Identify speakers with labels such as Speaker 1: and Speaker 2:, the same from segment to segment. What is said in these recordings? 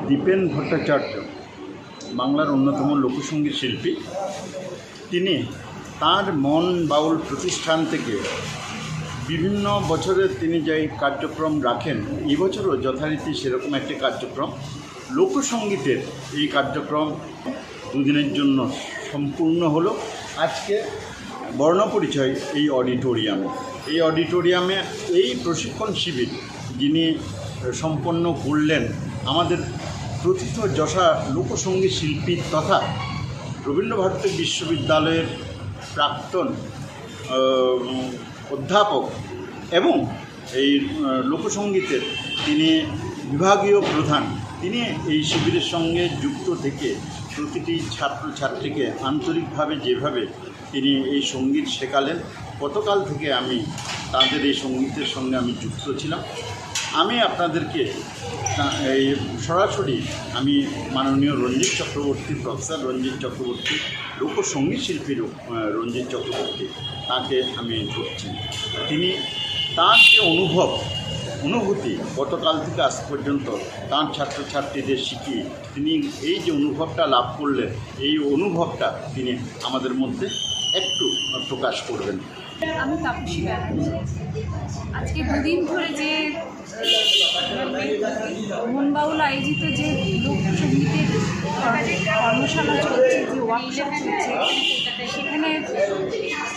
Speaker 1: দীপেন ভট্টাচার্য বাংলার অন্যতম লোকসঙ্গীত শিল্পী। তিনি তার মন বাউল প্রতিষ্ঠান থেকে বিভিন্ন বছরে তিনি যে কার্যক্রম রাখেন, এবছরও যথারীতি সেরকম একটি কার্যক্রম লোকসঙ্গীতের এই কার্যক্রম দুদিনের জন্য সম্পূর্ণ হলো। আজকে বর্ণপরিচয় এই অডিটোরিয়ামে এই প্রশিক্ষণ শিবির যিনি সম্পন্ন করলেন আমাদের প্রথিত যশা লোকসঙ্গীত শিল্পী তথা রবীন্দ্রভারতী বিশ্ববিদ্যালয়ের প্রাক্তন অধ্যাপক এবং এই লোকসঙ্গীতের তিনি বিভাগীয় প্রধান। তিনি এই শিবিরের সঙ্গে যুক্ত থেকে প্রতিটি ছাত্রছাত্রীকে আন্তরিকভাবে যেভাবে তিনি এই সঙ্গীত শেখালেন, গতকাল থেকে আমি তাদের এই সঙ্গীতের সঙ্গে আমি যুক্ত ছিলাম। আমি আপনাদেরকে এই সরাসরি আমি মাননীয় রঞ্জিত চক্রবর্তী, প্রফেসর রঞ্জিত চক্রবর্তী, লোকসঙ্গীত শিল্পী রঞ্জিত চক্রবর্তী, তাকে আমি ধরছি। তিনি তার যে অনুভূতি গতকাল থেকে আজ পর্যন্ত তার ছাত্রছাত্রীদের শিখিয়ে তিনি এই যে অনুভবটা লাভ করলেন, এই অনুভবটা তিনি আমাদের মধ্যে একটু প্রকাশ করবেন।
Speaker 2: আমি তাপসী ব্যানার্জি। আজকে দুদিন ধরে যে মন বাউল আয়োজিত যে লোকসঙ্গীতের কর্মশালা চলছে, যে ওয়ার্কশপ চলছে, সেখানে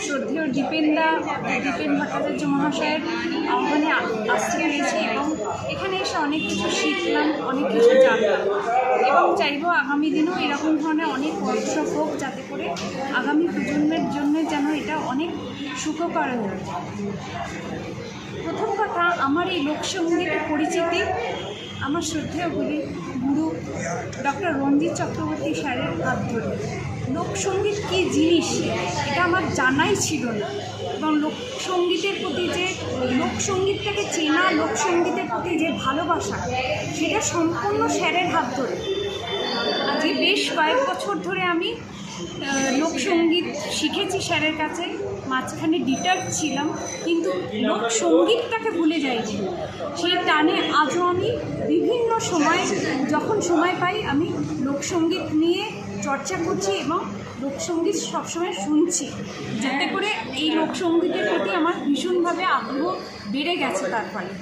Speaker 2: শ্রদ্ধেয় দীপেন ভট্টাচার্য মহাশয়ের আহ্বানে আসতে পেরেছি এবং এখানে এসে অনেক কিছু শিখলাম, অনেক কিছু জানলাম এবং চাইব আগামী দিনেও এরকম ধরনের অনেক ওয়ার্কশপ হোক, যাতে করে আগামী প্রজন্মের জন্য যেন এটা অনেক সুখকর হয়ে যায়। প্রথম কথা, আমার এই লোকসঙ্গীতের পরিচিতি আমার শ্রদ্ধেয় গুরু ডক্টর রঞ্জিত চক্রবর্তী স্যারের হাত ধরে। লোকসঙ্গীত কী জিনিস এটা আমার জানাই ছিল না, এবং লোকসঙ্গীতের প্রতি যে লোকসঙ্গীতটাকে চেনা, লোকসঙ্গীতের প্রতি যে ভালোবাসা, সেটা সম্পূর্ণ স্যারের হাত ধরে। আজকে বেশ কয়েক বছর ধরে আমি লোকসঙ্গীত শিখেছি স্যারের কাছে, মাঝখানে ডিটার্ড ছিলাম, কিন্তু লোকসঙ্গীতটাকে ভুলে যাইনি। সেই টানে আজও আমি বিভিন্ন সময় যখন সময় পাই আমি লোকসঙ্গীত নিয়ে চর্চা করছি এবং লোকসঙ্গীত সবসময় শুনছি, যাতে করে এই লোকসঙ্গীতের প্রতি আমার ভীষণভাবে আগ্রহ বেড়ে গেছে। তার ফলে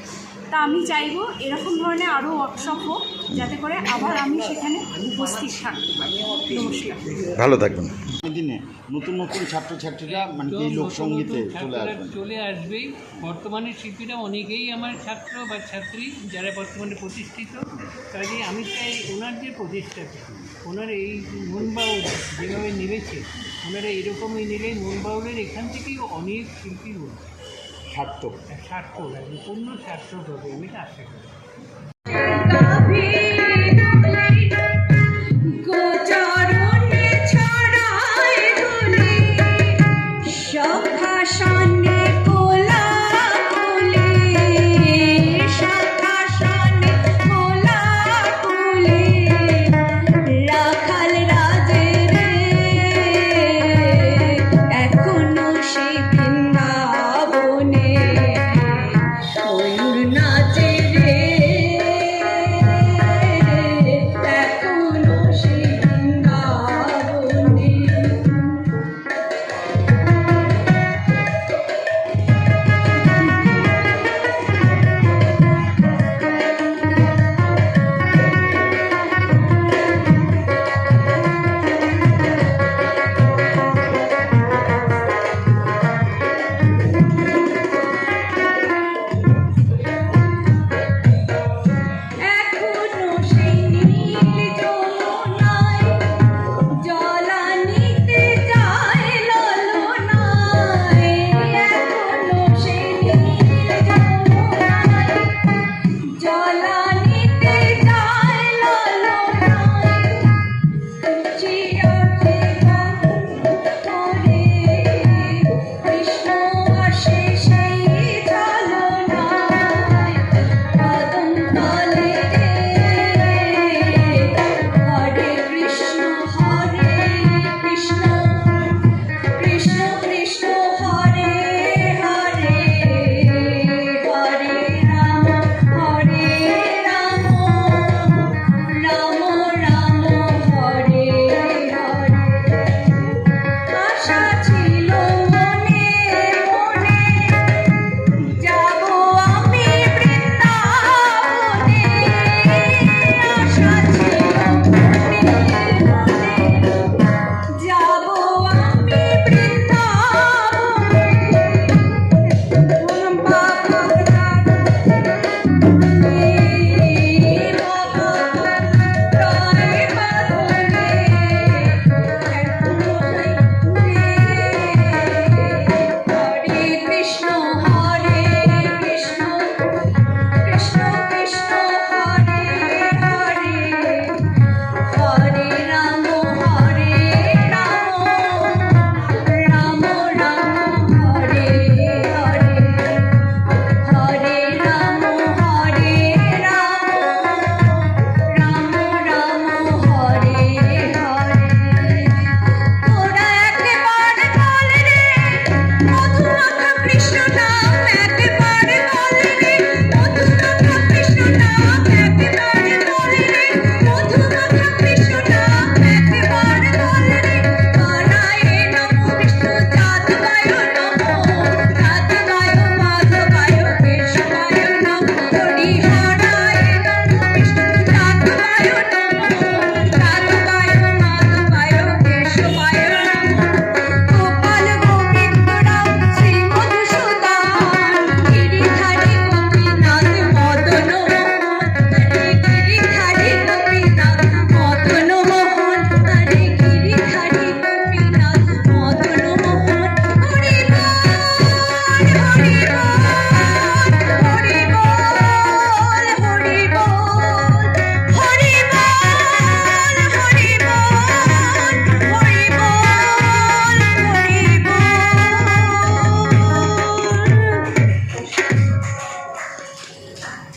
Speaker 2: তা আমি চাইবো এরকম ধরনের আরও ওয়ার্কশপ হোক, যাতে করে আবার আমি সেখানে উপস্থিত থাকতে পারি। নমস্কার,
Speaker 1: ভালো থাকবেন। দিনে নতুন ছাত্রছাত্রীরা মানে এই লোকসঙ্গীতে
Speaker 3: চলে আসবেই। বর্তমানে শিল্পীরা অনেকেই আমার ছাত্র বা ছাত্রী, যারা বর্তমানে প্রতিষ্ঠিত। কাজে আমি চাই ওনার যে প্রতিষ্ঠাতা, ওনার এই মন বাউল যেভাবে নেমেছে, ওনারা এরকমই নিলে মন বাউলের এখান থেকেই অনেক শিল্পী সার্থক লাগবে, পূর্ণ সার্থক হবে, আমি আশা করি।
Speaker 4: নাচে রে
Speaker 2: একটা